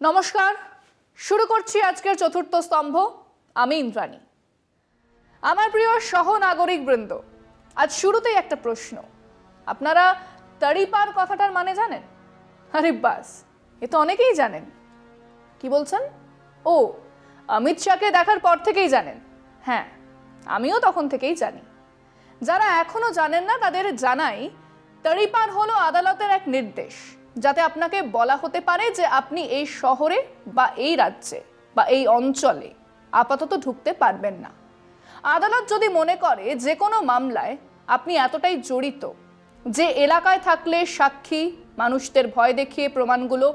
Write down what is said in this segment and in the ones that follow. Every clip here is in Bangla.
নমস্কার, শুরু করছি আজকের চতুর্থ স্তম্ভ। আমি ইন্দ্রাণী। আমার প্রিয় সহনাগরিক বৃন্দ, আজ শুরুতেই একটা প্রশ্ন। আপনারা তড়িপার কথাটার মানে জানেন? আরে বাস, এ তো অনেকেই জানেন। কি বলছেন? ও, অমিত শাহকে দেখার পর থেকেই জানেন। হ্যাঁ, আমিও তখন থেকেই জানি। যারা এখনো জানেন না তাদের জানাই, তড়িপার হলো আদালতের এক নির্দেশ, যাতে আপনাকে বলা হতে পারে যে আপনি এই শহরে বা এই রাজ্যে বা এই অঞ্চলে আপাতত ঢুকতে পারবেন না। আদালত যদি মনে করে যে কোনো মামলায় আপনি এতটাই জড়িত যে এলাকায় থাকলে সাক্ষী মানুষদের ভয় দেখিয়ে প্রমাণগুলো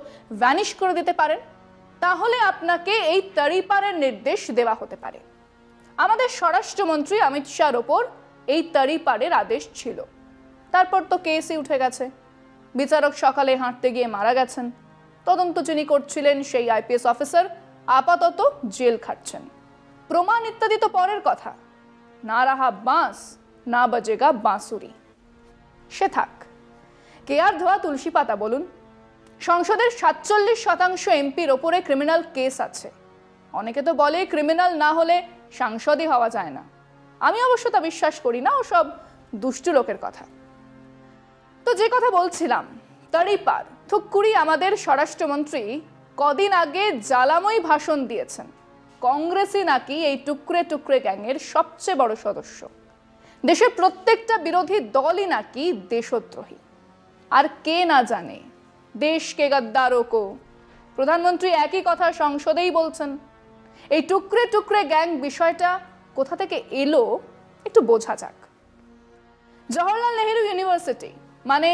ভ্যানিশ করে দিতে পারেন, তাহলে আপনাকে এই তড়িপারের নির্দেশ দেওয়া হতে পারে। আমাদের স্বরাষ্ট্রমন্ত্রী অমিত শাহর ওপর এই তড়িপারের আদেশ ছিল। তারপর তো কেসই উঠে গেছে। বিচারক সকালে হাঁটতে গিয়ে মারা গেছেন। তদন্ত যিনি করছিলেন সেই আইপিএস অফিসার আপাতত জেল খাটছেন। প্রমাণ ইত্যাদি তো পরের কথা। না রাহা বাঁশ না বাজেগা বাঁশুরি। সে থাক, কে আর ধোয়া তুলসী পাতা বলুন। সংসদের 47% এমপির ওপরে ক্রিমিনাল কেস আছে। অনেকে তো বলে ক্রিমিনাল না হলে সাংসদই হওয়া যায় না। আমি অবশ্য তা বিশ্বাস করি না, ও সব দুষ্টু লোকের কথা। তো যে কথা বলছিলাম, তড়িপার থুক্কুড়ি আমাদের স্বরাষ্ট্রমন্ত্রী কদিন আগে জ্বালাময়ী ভাষণ দিয়েছেন। কংগ্রেসই নাকি এই টুকরে টুকরে গ্যাংয়ের সবচেয়ে বড় সদস্য। দেশের প্রত্যেকটা বিরোধী দলই নাকি দেশদ্রোহী। আর কে না জানে দেশ কে গদ্দারো কো। প্রধানমন্ত্রী একই কথা সংসদেই বলছেন। এই টুকরে টুকরে গ্যাং বিষয়টা কোথা থেকে এলো একটু বোঝা যাক। জওহরলাল নেহেরু ইউনিভার্সিটি মানে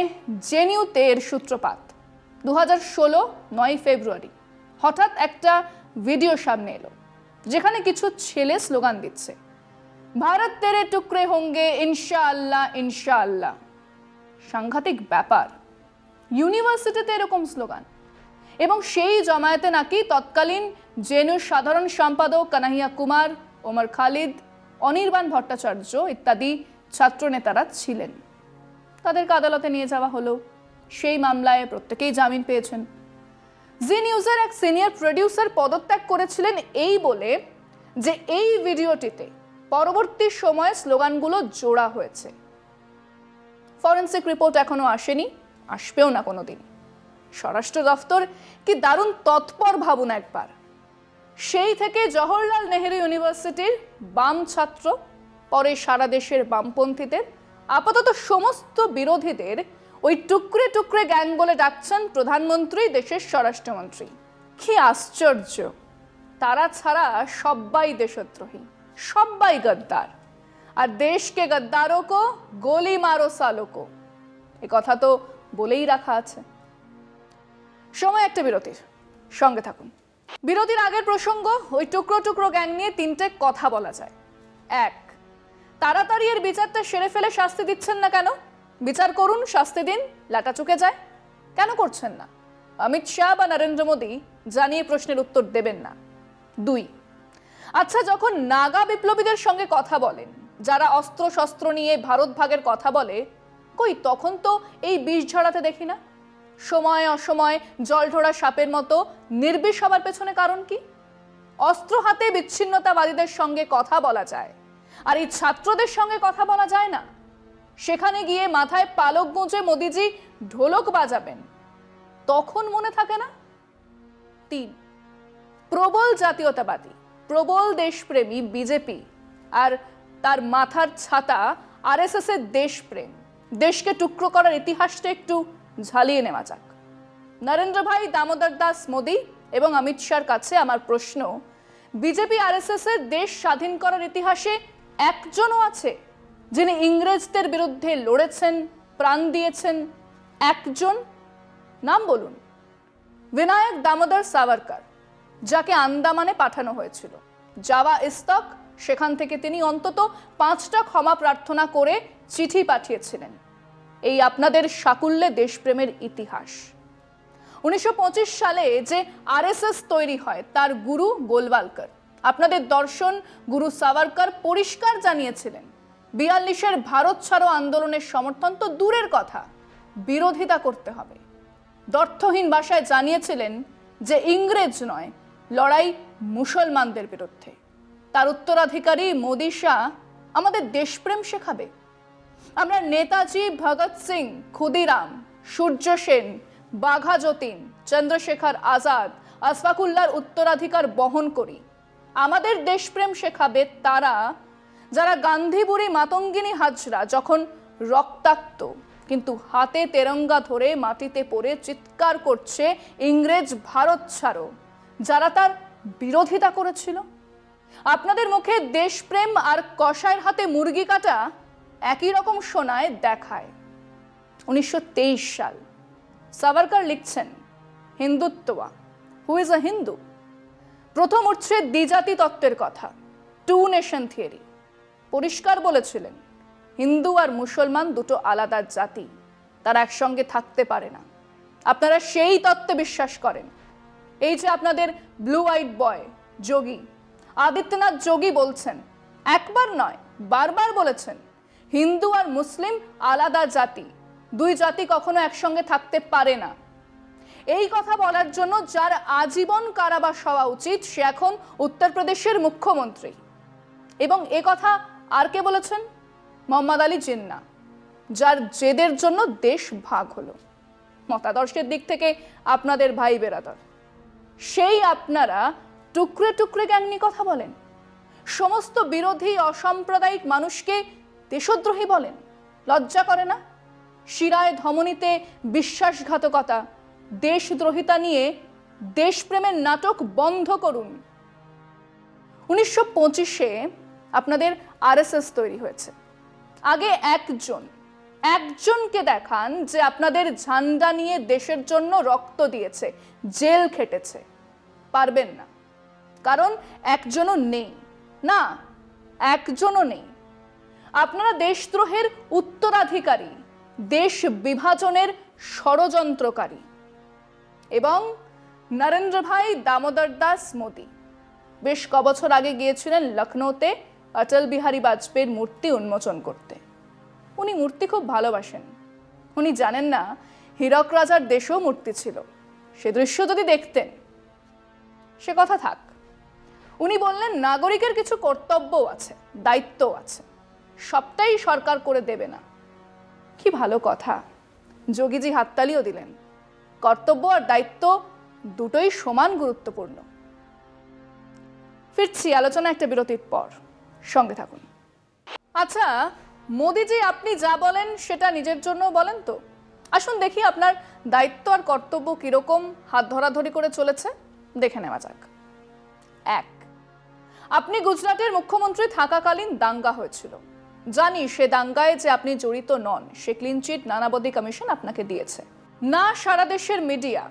জেএনইউতে এর সূত্রপাত। 2016 9 ফেব্রুয়ারি হঠাৎ একটা ভিডিও সামনে এলো, যেখানে কিছু ছেলে স্লোগান দিচ্ছে, ভারত তেরে টুকরে হোঙ্গে ইনশাআল্লাহ ইনশাআল্লাহ। সাংঘাতিক ব্যাপার, ইউনিভার্সিটিতে এরকম স্লোগান। এবং সেই জমায়েতে নাকি তৎকালীন জেএনইউর সাধারণ সম্পাদক কানাইয়া কুমার, ওমর খালিদ, অনির্বাণ ভট্টাচার্য ইত্যাদি ছাত্রনেতারা ছিলেন। তাদেরকে আদালতে নিয়ে যাওয়া হলো। সেই মামলায় প্রত্যেকেই জামিন পেয়েছেন। জি নিউজের এক সিনিয়র প্রডিউসার পদত্যাগ করেছিলেন এই বলে যে এই ভিডিওটিতে পরবর্তী সময়ে স্লোগানগুলো জোড়া হয়েছে। ফরেনসিক রিপোর্ট এখনো আসেনি, আসবেও না কোনোদিন। স্বরাষ্ট্র দফতর কি দারুণ তৎপর ভাবুন একবার। সেই থেকে জওহরলাল নেহেরু ইউনিভার্সিটির বাম ছাত্র, পরে সারা দেশের বামপন্থীদের, আপাতত সমস্ত বিরোধীদের ওই টুকরে টুকরে গ্যাং বলে ডাকছেন প্রধানমন্ত্রী, দেশের স্বরাষ্ট্রমন্ত্রী। কি আশ্চর্য! তারা ছাড়া সবাই দেশদ্রোহী, সবাই গদ্দার। আর দেশকে গদ্দারো কো গোলি মারো সালো কো, এ কথা তো বলেই রাখা আছে। সময় একটা বিরতির, সঙ্গে থাকুন। বিরতির আগের প্রসঙ্গ, ওই টুকরো টুকরো গ্যাং নিয়ে তিনটে কথা বলা যায়। এক, তাড়াতাড়ি এর বিচারটা সেরে ফেলে শাস্তি দিচ্ছেন না কেন? বিচার করুন, শাস্তি দিন, লাটা চুকে যায়। কেন করছেন না? অমিত শাহ বা নরেন্দ্র মোদী জানিয়ে প্রশ্নের উত্তর দেবেন না। দুই, আচ্ছা, যখন নাগা বিপ্লবীদের সঙ্গে কথা বলেন, যারা অস্ত্র শস্ত্র নিয়ে ভারত ভাগের কথা বলে, কই তখন তো এই বিষ ঝরাতে দেখি না। সময় অসময় জলঢোড়া সাপের মতো নির্বিষ হবার পেছনে কারণ কি? অস্ত্র হাতে বিচ্ছিন্নতাবাদীদের সঙ্গে কথা বলা যায়, আর এই ছাত্রদের সঙ্গে কথা বলা যায় না। সেখানে গিয়ে মাথায় পালক গুঁজে মোদিজি ঢোলক বাজাবেন, তখন মনে থাকে না? তিন, প্রবল জাতীয়তাবাদী, প্রবল দেশপ্রেমী বিজেপি আর তার মাথার ছাতা আরএসএস এর দেশপ্রেম, দেশকে টুকরো করার ইতিহাসটা একটু ঝালিয়ে নেওয়া যাক। নরেন্দ্র ভাই দামোদর দাস মোদী এবং অমিত শাহর কাছে আমার প্রশ্ন, বিজেপি আরএসএস এর দেশ স্বাধীন করার ইতিহাসে একজনও আছে যিনি ইংরেজদের বিরুদ্ধে লড়েছেন, প্রাণ দিয়েছেন? একজন নাম বলুন। বিনায়ক দামোদর সাভারকর, যাকে আন্দামানে পাঠানো হয়েছিল, জাভা ইস্তক, সেখান থেকে তিনি অন্তত 5টা ক্ষমা প্রার্থনা করে চিঠি পাঠিয়েছিলেন। এই আপনাদের সাকুল্যে দেশপ্রেমের ইতিহাস। 1925 সালে যে আরএসএস তৈরি হয়, তার গুরু গোলওয়ালকর, আপনাদের দর্শন গুরু সাভারকর পরিষ্কার জানিয়েছিলেন 42-এর ভারত ছাড়ো আন্দোলনের সমর্থন তো দূরের কথা, বিরোধিতা করতে হবে। দ্ব্যর্থহীন ভাষায় জানিয়েছিলেন যে ইংরেজ নয়, লড়াই মুসলমানদের বিরুদ্ধে। তার উত্তরাধিকারী মোদি শাহ আমাদের দেশপ্রেম শেখাবে। আমরা নেতাজি, ভগৎ সিং, ক্ষুদিরাম, সূর্য সেন, বাঘা যতীন, চন্দ্রশেখর আজাদ, আশফাকুল্লাহর উত্তরাধিকার বহন করি। আমাদের দেশপ্রেম শেখাবে তারা যারা গান্ধী বুড়ি মাতঙ্গিনী হাজরা যখন রক্তাক্ত কিন্তু হাতে তেরঙ্গা ধরে মাটিতে পড়ে চিৎকার করছে ইংরেজ ভারত ছাড়ো, যারা তার বিরোধিতা করেছিল। আপনাদের মুখে দেশপ্রেম আর কসাইয়ের হাতে মুরগি কাটা একই রকম শোনায় দেখায়। 1923 সাল, সাভারকর লিখছেন হিন্দুত্বয়া, হু ইজ আ হিন্দু। প্রথম উঠছে দ্বিজাতি তত্ত্বের কথা, টু নেশন থিওরি। পরিষ্কার বলেছিলেন হিন্দু আর মুসলমান দুটো আলাদা জাতি, তারা একসঙ্গে থাকতে পারে না। আপনারা সেই তত্ত্বে বিশ্বাস করেন। এই যে আপনাদের ব্লু হোয়াইট বয় যোগী আদিত্যনাথ যোগী বলছেন, একবার নয় বারবার বলেছেন হিন্দু আর মুসলিম আলাদা জাতি, দুই জাতি কখনো একসঙ্গে থাকতে পারে না। এই কথা বলার জন্য যার আজীবন কারাবাস হওয়া উচিত সে এখন উত্তরপ্রদেশের মুখ্যমন্ত্রী। এবং এ কথা আর কে বলেছেন? মোহাম্মদ আলী জিন্নাহ, যার জেদের জন্য দেশ ভাগ হলো। মতাদর্শের দিক থেকে আপনাদের ভাই বেরাদর, সেই আপনারা টুকরে টুকরে গ্যাং নিয়ে কথা বলেন, সমস্ত বিরোধী অসাম্প্রদায়িক মানুষকে দেশদ্রোহী বলেন। লজ্জা করে না? শিরায় ধমনীতে বিশ্বাসঘাতকতা, দেশদ্রোহিতা নিয়ে দেশপ্রেমের নাটক বন্ধ করুন। 1925-এ আপনাদের আরএসএস তৈরি হয়েছে। আগে একজনকে দেখান যে আপনাদের ঝান্ডা নিয়ে দেশের জন্য রক্ত দিয়েছে, জেল খেটেছে। পারবেন না, কারণ একজনও নেই। না, একজনও নেই। আপনারা দেশদ্রোহের উত্তরাধিকারী, দেশ বিভাজনের ষড়যন্ত্রকারী। এবং নরেন্দ্র ভাই দামোদর দাস মোদি বেশ কবছর আগে গিয়েছিলেন লখনৌতে অটল বিহারী বাজপেয়ীর মূর্তি উন্মোচন করতে। উনি মূর্তি খুব ভালোবাসেন। উনি জানেন না হীরক রাজার দেশেও মূর্তি ছিল। সে দৃশ্য যদি দেখতেন। সে কথা থাক। উনি বললেন নাগরিকের কিছু কর্তব্যও আছে, দায়িত্বও আছে, সবটাই সরকার করে দেবে না। কি ভালো কথা। যোগীজি হাততালিও দিলেন। কর্তব্য আর দায়িত্ব দুটোই সমান গুরুত্বপূর্ণ। ফিরছি আলোচনা একটা বিরতির পর, সঙ্গে থাকুন। আচ্ছা মোদিজি, আপনি যা বলেন সেটা নিজের জন্য বলেন তো? আসুন দেখি আপনার দায়িত্ব আর কর্তব্য কিরকম হাত ধরাধরি করে চলেছে, দেখে নেওয়া যাক। 1, আপনি গুজরাটের মুখ্যমন্ত্রী থাকাকালীন দাঙ্গা হয়েছিল। জানি সে দাঙ্গায় যে আপনি জড়িত নন, সে ক্লিনচিট নানাবতী কমিশন আপনাকে দিয়েছে। না সারা দেশের মিডিয়া,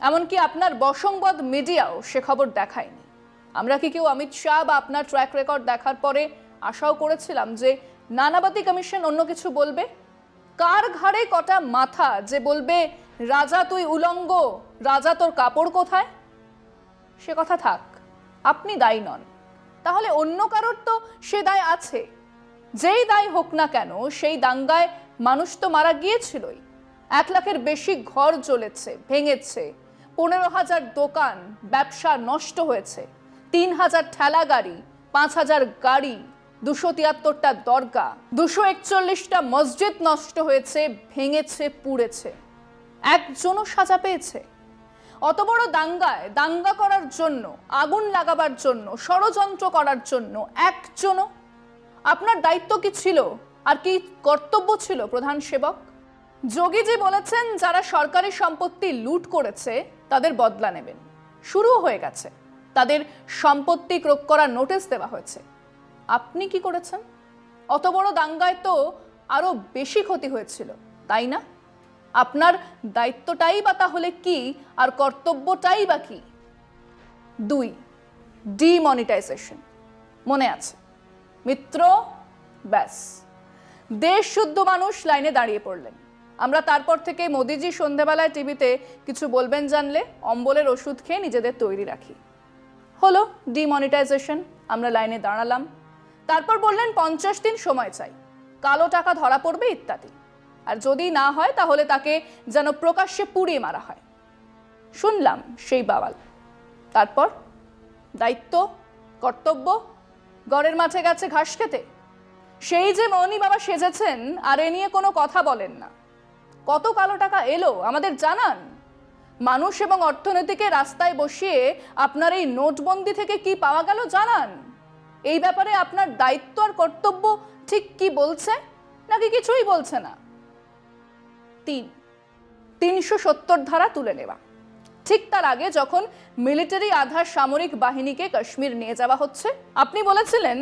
এমনকি আপনার বশংবদ মিডিয়াও সে খবর দেখায়নি। আমরা কি কেউ অমিত শাহ বা আপনার ট্র্যাক রেকর্ড দেখার পরে আশাও করেছিলাম যে নানাবতী কমিশন অন্য কিছু বলবে? কার ঘাড়ে কটা মাথা যে বলবে রাজা তুই উলঙ্গ, রাজা তোর কাপড় কোথায়? সে কথা থাক, আপনি দায়ী নন। তাহলে অন্য কারোর তো সে দায় আছে। যেই দায় হোক না কেন, সেই দাঙ্গায় মানুষ তো মারা গিয়েছিলই। 1 লাখের বেশি ঘর জ্বলেছে, ভেঙেছে, 15,000 দোকান ব্যবসা নষ্ট হয়েছে, 3,000 ঠেলা গাড়ি, 5,000 গাড়ি, 273টা দরগা, 241টা মসজিদ নষ্ট হয়েছে, ভেঙেছে, পুড়েছে। একজনও সাজা পেয়েছে? অত বড় দাঙ্গায় দাঙ্গা করার জন্য, আগুন লাগাবার জন্য, ষড়যন্ত্র করার জন্য একজনও? আপনার দায়িত্ব কি ছিল আর কি কর্তব্য ছিল প্রধান সেবক? যোগীজি বলেছেন যারা সরকারি সম্পত্তি লুট করেছে তাদের বদলা নেবেন। শুরু হয়ে গেছে, তাদের সম্পত্তি ক্রোক করার নোটিশ দেওয়া হয়েছে। আপনি কি করেছেন? অত বড় দাঙ্গায় তো আরো বেশি ক্ষতি হয়েছিল, তাই না? আপনার দায়িত্বটাই বা তাহলে কি আর কর্তব্যটাই বা কি? 2, ডিমনিটাইজেশন। মনে আছে? মিত্র, ব্যাস, দেশ শুদ্ধ মানুষ লাইনে দাঁড়িয়ে পড়লেন। আমরা তারপর থেকে মোদিজি সন্ধ্যাবেলায় টিভিতে কিছু বলবেন জানলে অম্বলের ওষুধ খেয়ে নিজেদের তৈরি রাখি। হলো ডিমনিটাইজেশন, আমরা লাইনে দাঁড়ালাম। তারপর বললেন 50 দিন সময় চাই, কালো টাকা ধরা পড়বে ইত্যাদি। আর যদি না হয় তাহলে তাকে যেন প্রকাশ্যে পুড়িয়ে মারা হয়। শুনলাম সেই বাওয়াল। তারপর দায়িত্ব, কর্তব্য, গড়ের মাঠে গেছে ঘাস খেতে। সেই যে মৌনী বাবা সেজেছেন আর এ নিয়ে কোনো কথা বলেন না। কত কালো টাকা এলো আমাদের জানান? মানুষ এবং অর্থনীতিকে রাস্তায় বসিয়ে আপনার এই নোটবন্দি থেকে কি পাওয়া গেল জানান? এই ব্যাপারে আপনার দায়িত্ব আর কর্তব্য ঠিক কি বলছে, নাকি কিছুই বলছে না? 370 ধারা তুলে নেওয়া। ঠিক তার আগে যখন মিলিটারি আধা সামরিক বাহিনীকে কাশ্মীর নিয়ে যাওয়া হচ্ছে, আপনি বলেছিলেন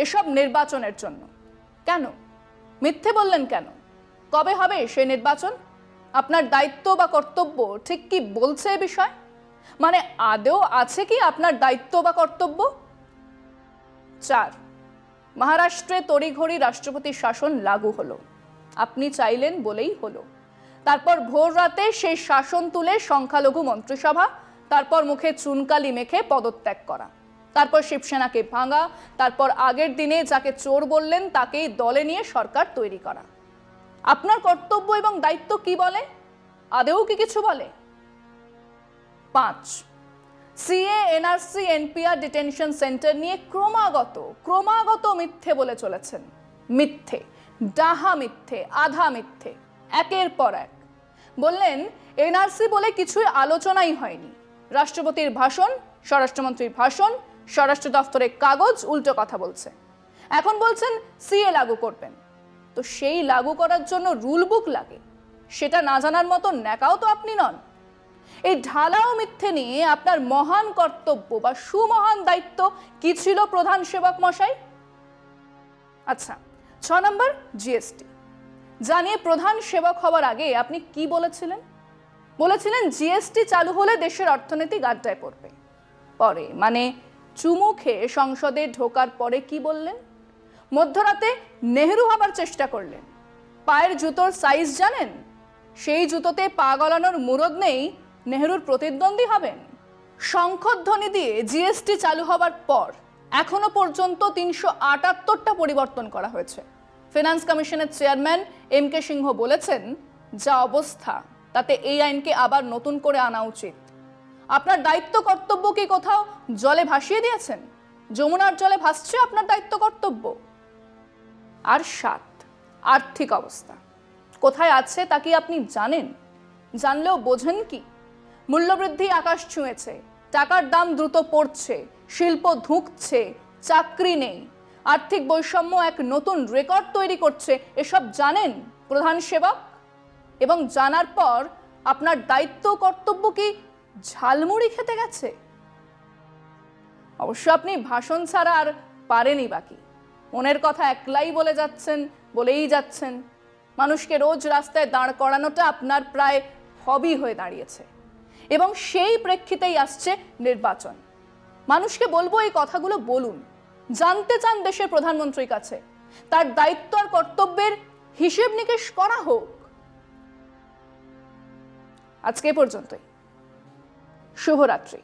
এসব নির্বাচনের জন্য। কেন মিথ্যে বললেন? কেন? কবে হবে সেই নির্বাচন? আপনার দায়িত্ব বা কর্তব্য ঠিক কি বলছে এ বিষয়? মানে আদৌ আছে কি আপনার দায়িত্ব বা কর্তব্য? 4, মহারাষ্ট্রে তড়িঘড়ি রাষ্ট্রপতি শাসন লাগু হলো। আপনি চাইলেন বলেই হলো। তারপর ভোর রাতে সেই শাসন তুলে সংখ্যালঘু মন্ত্রিসভা, তারপর মুখে চুনকালি মেখে পদত্যাগ করা, তারপর শিবসেনাকে ভাঙা, তারপর আগের দিনে যাকে চোর বললেন তাকেই দলে নিয়ে সরকার তৈরি করা। আপনার কর্তব্য এবং দায়িত্ব কি বলে? আদেও কি কিছু বলে? 5, CA, NRC, NPR detention centre নিয়ে ক্রমাগত মিথ্যে বলে চলেছেন। মিথ্যে, ডাহা মিথ্যে, আধা মিথ্যে, একের পর এক। বললেন এনআরসি বলে কিছুই আলোচনাই হয়নি। রাষ্ট্রপতির ভাষণ, স্বরাষ্ট্রমন্ত্রীর ভাষণ, স্বরাষ্ট্র দপ্তরের কাগজ উল্টো কথা বলছে। এখন বলছেন সিএ লাগু করবেন। তো সেই লাগু করার জন্য রুল বুক লাগে, সেটা না জানার মতো ন্যাকাও তো আপনি নন। এই ঢালাও মিথ্যে নিয়ে আপনার মহান কর্তব্য বা সুমহান দায়িত্ব কি ছিল প্রধান সেবক মশাই? আচ্ছা, 6 নম্বর জিএসটি। জানিয়ে প্রধান সেবক হওয়ার আগে আপনি কি বলেছিলেন? বলেছিলেন জিএসটি চালু হলে দেশের অর্থনীতি গাড্ডায় পড়বে। পরে মানে চুমু খেয়ে সংসদে ঢোকার পরে কি বললেন? মধ্যরাতে নেহেরু হবার চেষ্টা করলেন। পায়ের জুতোর সাইজ জানেন? সেই জুতোতে পা গলানোর মুরদ নেই, নেহেরুর প্রতিদ্বন্দ্বী হবেন। শঙ্খধ্বনি দিয়ে জিএসটি চালু হবার পর এখনো পর্যন্ত 378টা পরিবর্তন করা হয়েছে। ফিনান্স কমিশনের চেয়ারম্যান এম.কে. সিংহ বলেছেন, যা অবস্থা তাতে এই আইনকে আবার নতুন করে আনা উচিত। আপনার দায়িত্ব কর্তব্য কি কোথাও জলে ভাসিয়ে দিয়েছেন? যমুনার জলে ভাসছে আপনার দায়িত্ব কর্তব্য? আর 7, আর্থিক অবস্থা কোথায় আছে তা কি আপনি জানেন? জানলেও বোঝেন কি? মূল্যবৃদ্ধি আকাশ ছুঁয়েছে, টাকার দাম দ্রুত পড়ছে, শিল্প ধুঁকছে, চাকরি নেই, আর্থিক বৈষম্য এক নতুন রেকর্ড তৈরি করছে। এসব জানেন প্রধান সেবক? এবং জানার পর আপনার দায়িত্ব কর্তব্য কি ঝালমুড়ি খেতে গেছে? অবশ্য আপনি ভাষণ ছাড়া আর পারেনই বাকি। মনের কথা একলাই বলেই যাচ্ছেন। মানুষকে রোজ রাস্তায় দাঁড় করানোটা আপনার প্রায় হবি হয়ে দাঁড়িয়েছে। এবং সেই প্রেক্ষিতেই আসছে নির্বাচন। মানুষকে বলবো এই কথাগুলো বলুন, জানতে চান দেশের প্রধানমন্ত্রীর কাছে, তার দায়িত্ব আর কর্তব্যের হিসেব নিকেশ করা হোক। আজকে পর্যন্তই। শুভরাত্রি।